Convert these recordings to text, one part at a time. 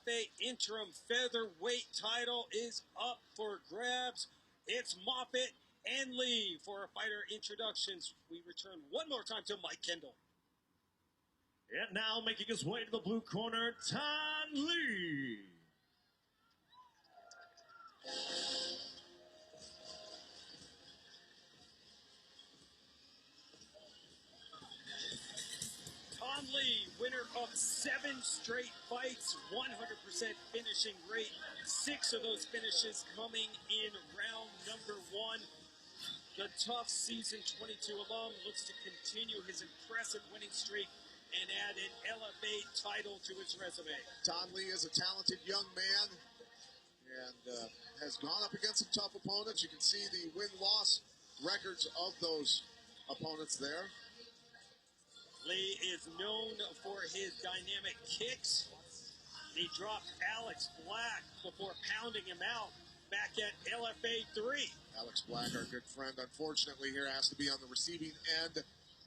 The interim featherweight title is up for grabs. It's Moffitt and Lee for our fighter introductions. We return one more time to Mike Kendall. And now making his way to the blue corner, Tan Lee. Tan Lee, winner of 7 straight fights, 100% finishing rate. 6 of those finishes coming in round number 1. The tough season 22 alum looks to continue his impressive winning streak and add an LFA title to his resume. Tan Lee is a talented young man and has gone up against some tough opponents. You can see the win-loss records of those opponents there. Lee is known for his dynamic kicks. He dropped Alex Black before pounding him out back at LFA 3. Alex Black, our good friend, unfortunately here has to be on the receiving end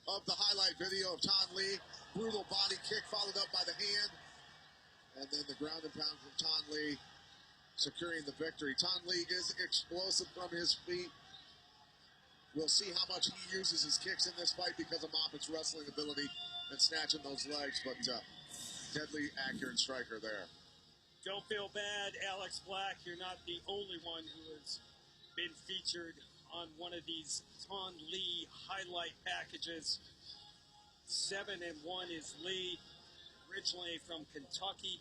of the highlight video of Tan Lee. Brutal body kick followed up by the hand. And then the ground and pound from Tan Lee securing the victory. Tan Lee is explosive from his feet. We'll see how much he uses his kicks in this fight because of Moffitt's wrestling ability and snatching those legs, but deadly accurate striker there. Don't feel bad, Alex Black. You're not the only one who has been featured on one of these Tan Lee highlight packages. 7-1 is Lee, originally from Kentucky,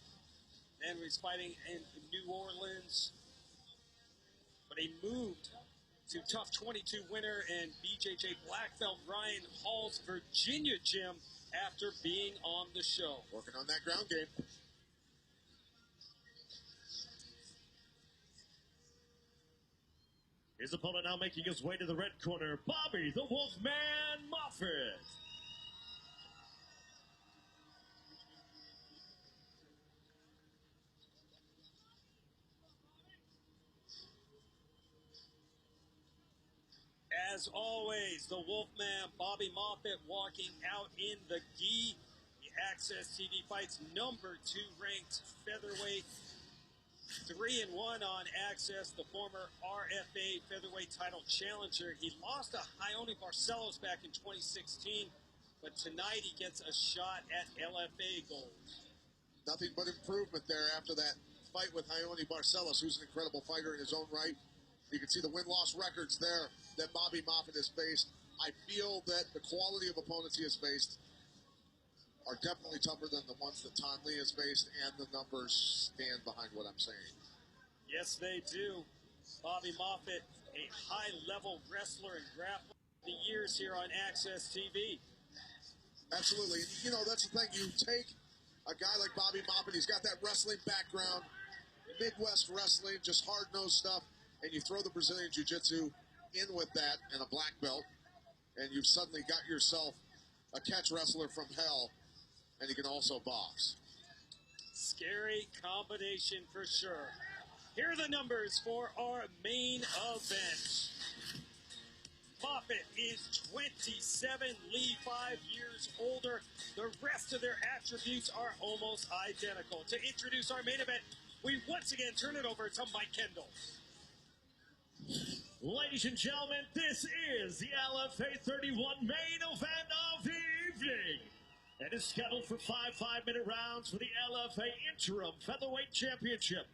and was fighting in New Orleans, but he moved to Tough 22 winner and BJJ black belt Ryan Hall's Virginia gym after being on the show. Working on that ground game. His opponent now making his way to the red corner, Bobby the Wolfman Moffitt. As always, the Wolfman, Bobby Moffitt, walking out in the gi. The Access TV fights number 2 ranked featherweight. 3-1 on Access, the former RFA featherweight title challenger. He lost to Ione Barcelos back in 2016, but tonight he gets a shot at LFA gold. Nothing but improvement there after that fight with Ione Barcelos, who's an incredible fighter in his own right. You can see the win-loss records there that Bobby Moffitt has faced. I feel that the quality of opponents he has faced are definitely tougher than the ones that Tan Lee has faced, and the numbers stand behind what I'm saying. Yes, they do. Bobby Moffitt, a high-level wrestler and grappler for the years here on Access TV. Absolutely. And, you know, that's the thing. You take a guy like Bobby Moffitt, he's got that wrestling background, Midwest wrestling, just hard-nosed stuff, and you throw the Brazilian Jiu-Jitsu in with that and a black belt, and you've suddenly got yourself a catch wrestler from hell, and he can also box. Scary combination for sure. Here are the numbers for our main event. Moffitt is 27, Lee 5 years older. The rest of their attributes are almost identical. To introduce our main event, we once again turn it over to Mike Kendall. Ladies and gentlemen, this is the LFA 31 main event of the evening. It is scheduled for 5 5-minute rounds for the LFA Interim Featherweight Championship.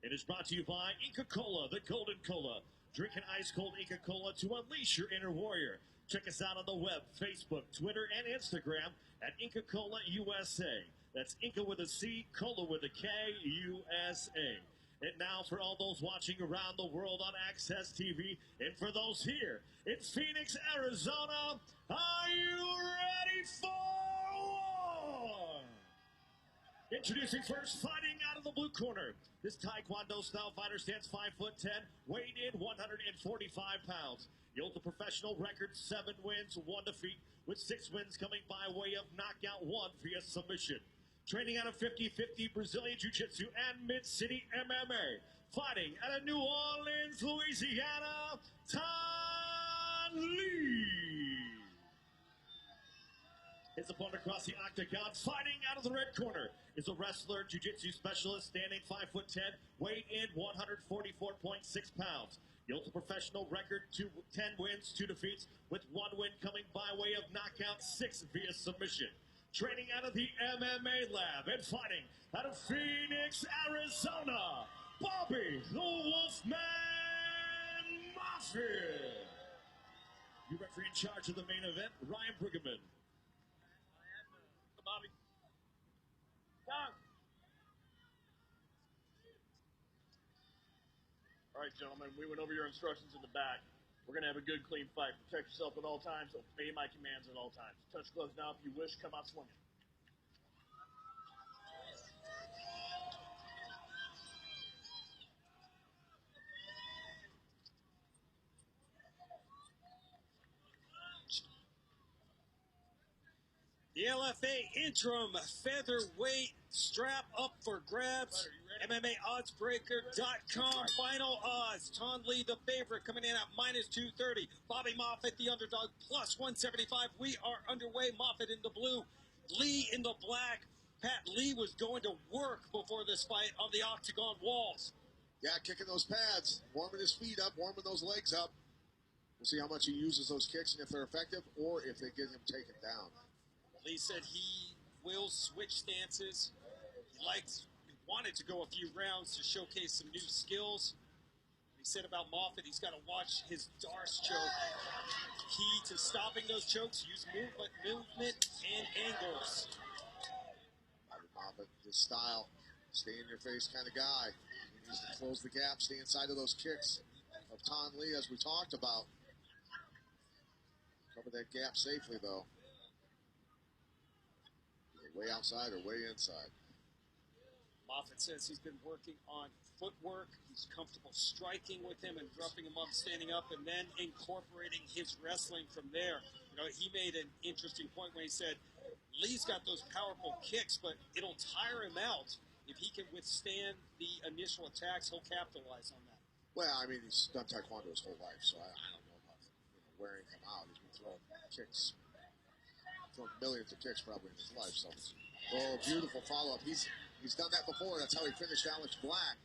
It is brought to you by Inca Cola, the Golden Cola. Drink an ice-cold Inca Cola to unleash your inner warrior. Check us out on the web, Facebook, Twitter, and Instagram at Inca Cola USA. That's Inca with a C, Cola with a K, USA. And now for all those watching around the world on Access TV, and for those here in Phoenix, Arizona, are you ready for war? Introducing first, fighting out of the blue corner. This Taekwondo-style fighter stands 5'10", weighed in 145 pounds. He holds a professional record, 7 wins, 1 defeat, with 6 wins coming by way of knockout, 1 via submission. Training out of 50-50 Brazilian Jiu-Jitsu and Mid-City MMA. Fighting out of New Orleans, Louisiana, Tan Lee. His opponent across the octagon, fighting out of the red corner, is a wrestler, jiu-jitsu specialist, standing 5'10", weight in 144.6 pounds. The ultimate professional record, 10 wins, 2 defeats, with 1 win coming by way of knockout, 6 via submission. Training out of the MMA lab and fighting out of Phoenix, Arizona, Bobby the Wolfman Moffitt. Your referee in charge of the main event, Ryan Briggerman. Bobby. Done. All right, gentlemen, we went over your instructions in the back. We're going to have a good, clean fight. Protect yourself at all times. Obey my commands at all times. Touch gloves now if you wish. Come out swinging. The LFA interim featherweight strap up for grabs. MMAoddsbreaker.com. Final odds. Ton Lee, the favorite, coming in at -230. Bobby Moffitt, the underdog, +175. We are underway. Moffitt in the blue, Lee in the black. Pat Lee was going to work before this fight on the octagon walls. Yeah, kicking those pads, warming his feet up, warming those legs up. We'll see how much he uses those kicks and if they're effective or if they get him taken down. Lee said he will switch stances. He wanted to go a few rounds to showcase some new skills. He said about Moffitt, he's got to watch his Darce choke. Key to stopping those chokes, use movement and angles. Bobby Moffitt, his style, stay in your face kind of guy. He needs to close the gap, stay inside of those kicks of Ton Lee as we talked about. Cover that gap safely though. Way outside or way inside. Moffitt says he's been working on footwork. He's comfortable striking with him and roughing him up, standing up, and then incorporating his wrestling from there. You know, he made an interesting point when he said, Lee's got those powerful kicks, but it'll tire him out. If he can withstand the initial attacks, he'll capitalize on that. Well, I mean, he's done taekwondo his whole life, so I don't know about wearing him out. He's been throwing kicks. Thrown millions of kicks probably in his life. So, oh, beautiful follow-up. He's done that before. That's how he finished Alex Black.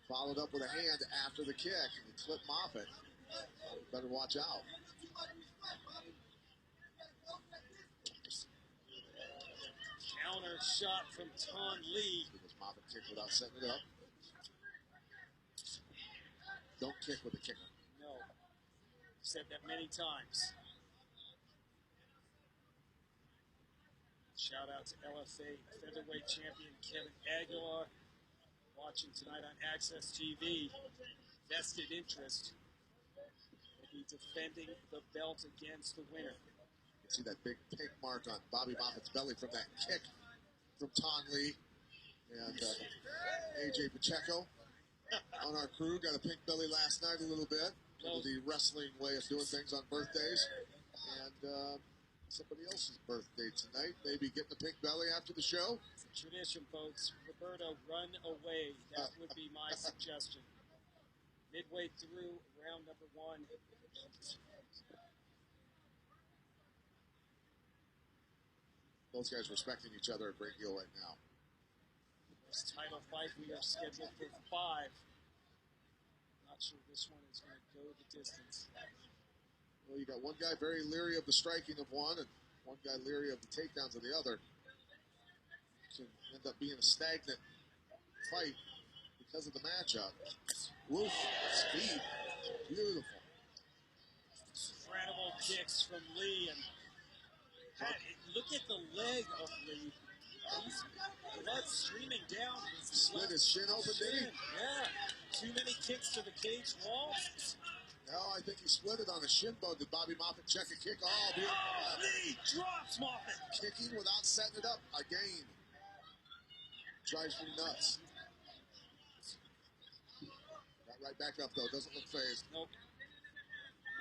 Followed up with a hand after the kick, and he clipped Moffitt. Better watch out. Counter shot from Ton Lee. Because Moffitt kicked without setting it up. Don't kick with a kicker. No. Said that many times. Shout out to LFA featherweight champion Kevin Aguilar, watching tonight on Access TV. Vested interest. Will be defending the belt against the winner. You can see that big pink mark on Bobby Moffitt's belly from that kick from Ton Lee. And AJ Pacheco on our crew got a pink belly last night a little bit. The wrestling way of doing things on birthdays. And somebody else's birthday tonight. Maybe getting a pink belly after the show. It's a tradition, folks. Roberto, run away. That would be my suggestion. Midway through round number 1. Both guys respecting each other a great deal right now. This title fight, we are scheduled for 5. Not sure this one is going to go the distance. Well, you got one guy very leery of the striking of one, and one guy leery of the takedowns of the other. It can end up being a stagnant fight because of the matchup. Woof, speed, beautiful. Incredible kicks from Lee, and Pat, look at the leg of Lee. He's blood streaming down. Split his shin open, did he? Yeah. Too many kicks to the cage wall. No, I think he split it on a shin bone. Did Bobby Moffitt check a kick? Oh, beautiful. Lee drops Moffitt. Kicking without setting it up again. Drives me nuts. Got right back up, though. Doesn't look phased. Nope.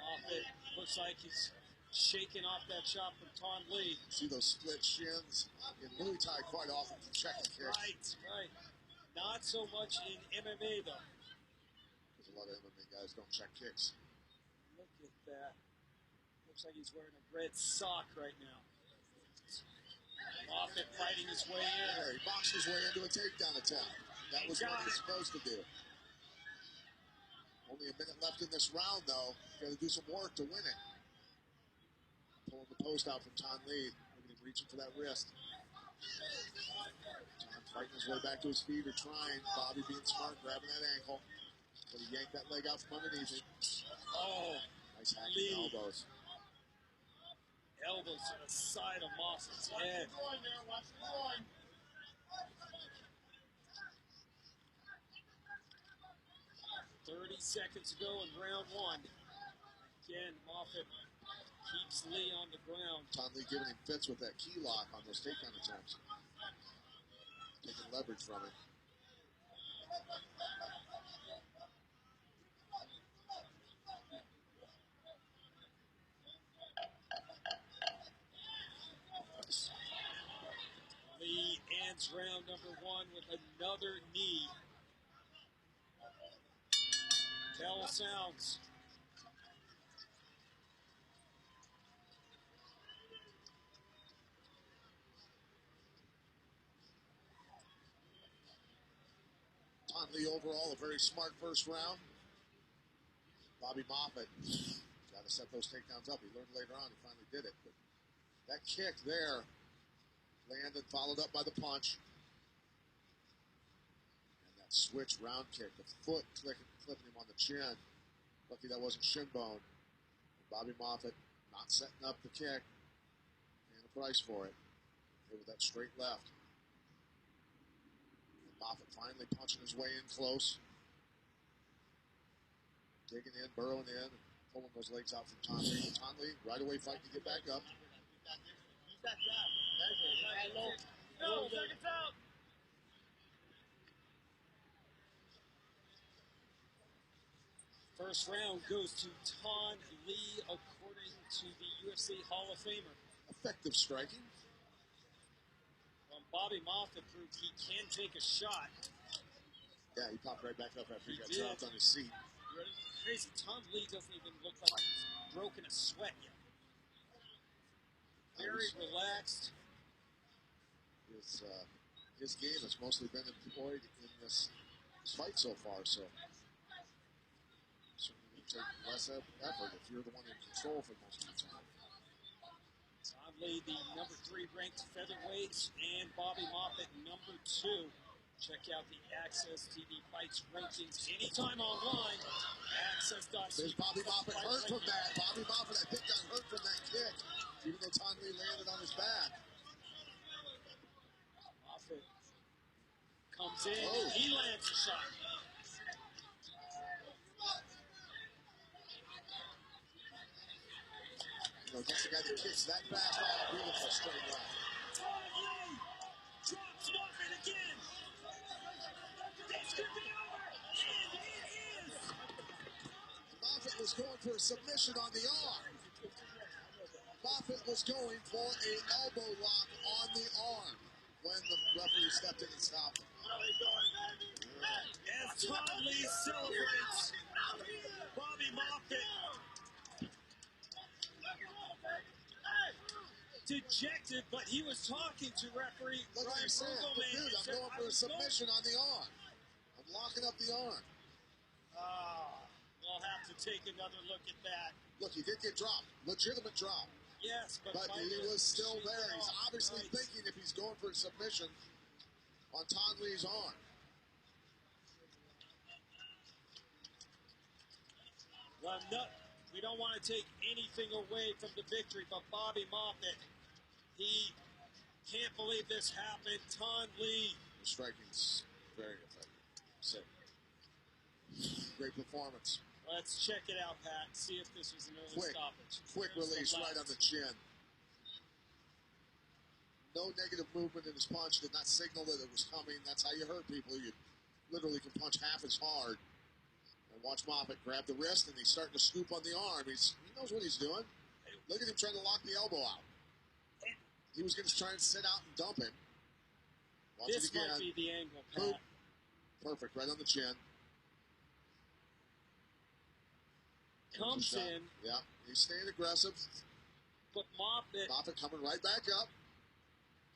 Moffitt looks like he's shaking off that shot from Ton Lee. See those split shins in Muay Thai quite often to check a kick. Right. Not so much in MMA, though. Because a lot of MMA guys don't check kicks. Look at that. Looks like he's wearing a red sock right now. Moffett fighting his way in. There, he boxed his way into a takedown attempt. That was what he was supposed to do. Only a minute left in this round, though. Got to do some work to win it. Pulling the post out from Tan Le. Look at him reaching for that wrist. Tan fighting his way back to his feet or trying. Bobby being smart, grabbing that ankle. But he yanked that leg out from underneath him. Oh, nice hacking elbows. Elbows to the side of Moffett's head. 30 seconds to go in round one. Again, Moffett keeps Lee on the ground. Tan Le giving him fits with that key lock on those takedown attempts. Taking leverage from it. Lee ends round number one with another knee. Bell sounds. Tan Le overall a very smart first round. Bobby Moffett got to set those takedowns up. He learned later on, he finally did it. But that kick there landed, followed up by the punch. And that switch round kick, the foot clipping him on the chin. Lucky that wasn't shin bone. And Bobby Moffett not setting up the kick. Paying a price for it. Hit with that straight left. And Moffett finally punching his way in close. Digging in, burrowing in, pulling those legs out from Tan Le. Tan Le right away fighting to get back up. No, seconds out. First round goes to Tan Le, according to the UFC Hall of Famer. Effective striking. Bobby Moffett proved he can take a shot. Yeah, he popped right back up after he got dropped on his seat. Crazy. Tan Le doesn't even look like he's broken a sweat yet. Very relaxed. His game has mostly been employed in this fight so far, so certainly will take less effort if you're the one in control for most of the time. Tan Le, the number 3 ranked featherweight, and Bobby Moffett, number 2. Check out the Access TV Fights rankings anytime online. Access.tv. There's Bobby Moffett hurt from that. Bobby Moffett, I think, got hurt from that kick, even though Tan Le landed on his back. Moffett comes in, and he lands a shot. You know, that's the guy that kicks that back off. Beautiful straight left. Drops Moffett again. This could be over, and it is. Moffett was going for a submission on the arm. Moffett was going for an elbow lock on the arm when the referee stepped in and stopped him. As Tan Le celebrates, Bobby Moffett dejected, but he was talking to referee Look what Ryan I'm saying. Bergman. Dude, I'm going for a submission on the arm. I'm locking up the arm. We'll have to take another look at that. Look, he did get dropped. Legitimate drop. Yes, but he was still there. He's obviously thinking if he's going for a submission on Tan Le's arm. Well, no, we don't want to take anything away from the victory, but Bobby Moffett, he can't believe this happened. Tan Le. The striking's very effective. Sick. Great performance. Let's check it out, Pat. See if this was an early stoppage. Quick release right on the chin. No negative movement in his punch. Did not signal that it was coming. That's how you hurt people. You literally can punch half as hard. And watch Moffett grab the wrist, and he's starting to scoop on the arm. He knows what he's doing. Look at him trying to lock the elbow out. He was going to try and sit out and dump him. Watch this it again. Might be the angle, Pat. Boop. Perfect, right on the chin. Comes in. Yeah, he's staying aggressive. But Moffett coming right back up.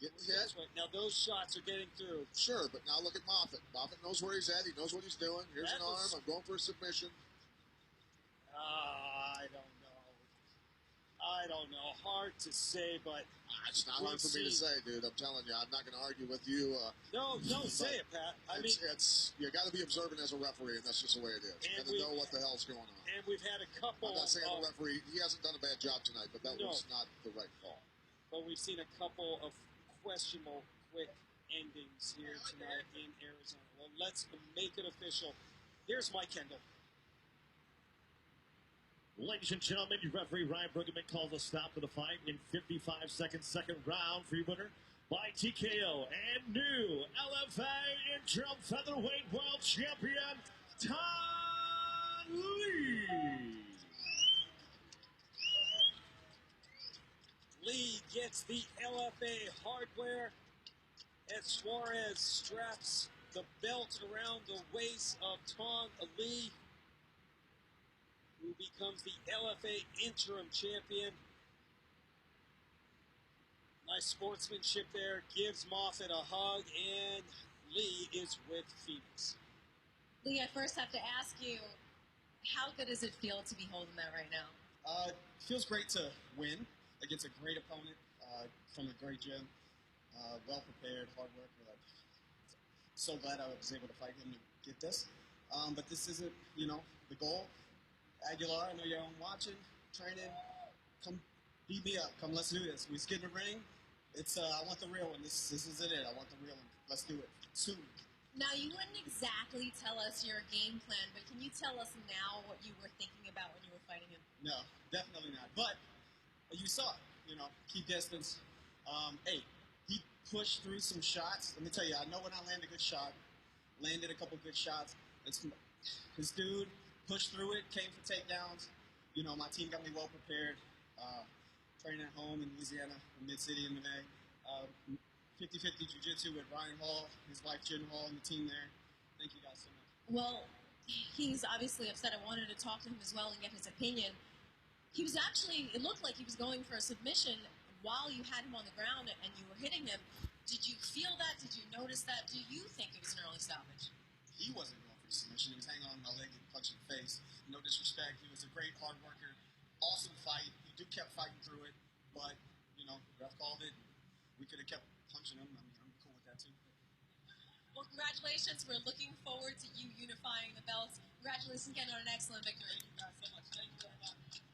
getting hit. That's right. Now those shots are getting through. Sure, but now look at Moffitt. Moffitt knows where he's at. He knows what he's doing. Here's an arm. I'm going for a submission. I don't know. Hard to say, but it's not hard for me to say, dude. I'm telling you, I'm not going to argue with you. No, say it, Pat. I mean, you got to be observant as a referee, and that's just the way it is. You got to know what the hell's going on. And we've had a couple. I'm not saying the referee, he hasn't done a bad job tonight, but that was not the right call. But we've seen a couple of questionable quick endings here tonight in Arizona. Well, let's make it official. Here's Mike Kendall. Ladies and gentlemen, your referee Ryan Bruggeman calls a stop to the fight in 55 seconds, second round for your winner by TKO and new LFA interim featherweight world champion, Tan Lee. Lee gets the LFA hardware as Suarez straps the belt around the waist of Tan Lee, who becomes the LFA interim champion. Nice sportsmanship there. Gives Moffitt a hug, and Lee is with Phoenix. Lee, I first have to ask you, how good does it feel to be holding that right now? It feels great to win against a great opponent from a great gym. Well prepared, hard worker. So glad I was able to fight him to get this. But this isn't, the goal. Aguilar, I know you're watching, training. Come beat me up. Come, let's do this. We get in the ring. I want the real one. This isn't it. I want the real one. Let's do it soon. Now, you wouldn't exactly tell us your game plan, but can you tell us now what you were thinking about when you were fighting him? No, definitely not. But you saw it. Keep distance. Hey, he pushed through some shots. Let me tell you, I know when I land a good shot. Landed a couple good shots. This dude pushed through it, came for takedowns. My team got me well prepared. Training at home in Louisiana, in Mid-City in May. 50-50 jiu-jitsu with Ryan Hall, his wife Jen Hall, and the team there. Thank you guys so much. Well, he's obviously upset. I wanted to talk to him as well and get his opinion. He was actually, it looked like he was going for a submission while you had him on the ground and you were hitting him. Did you feel that? Did you notice that? Do you think it was an early stoppage? He wasn't going for a submission. He was hanging on my leg and punching the face. No disrespect. He was a great hard worker. Awesome fight. He kept fighting through it. But, ref called it. We could have kept punching him. I mean, I'm cool with that too. Well, congratulations. We're looking forward to you unifying the belts. Congratulations again on an excellent victory. Thank you guys so much. Thank you very much.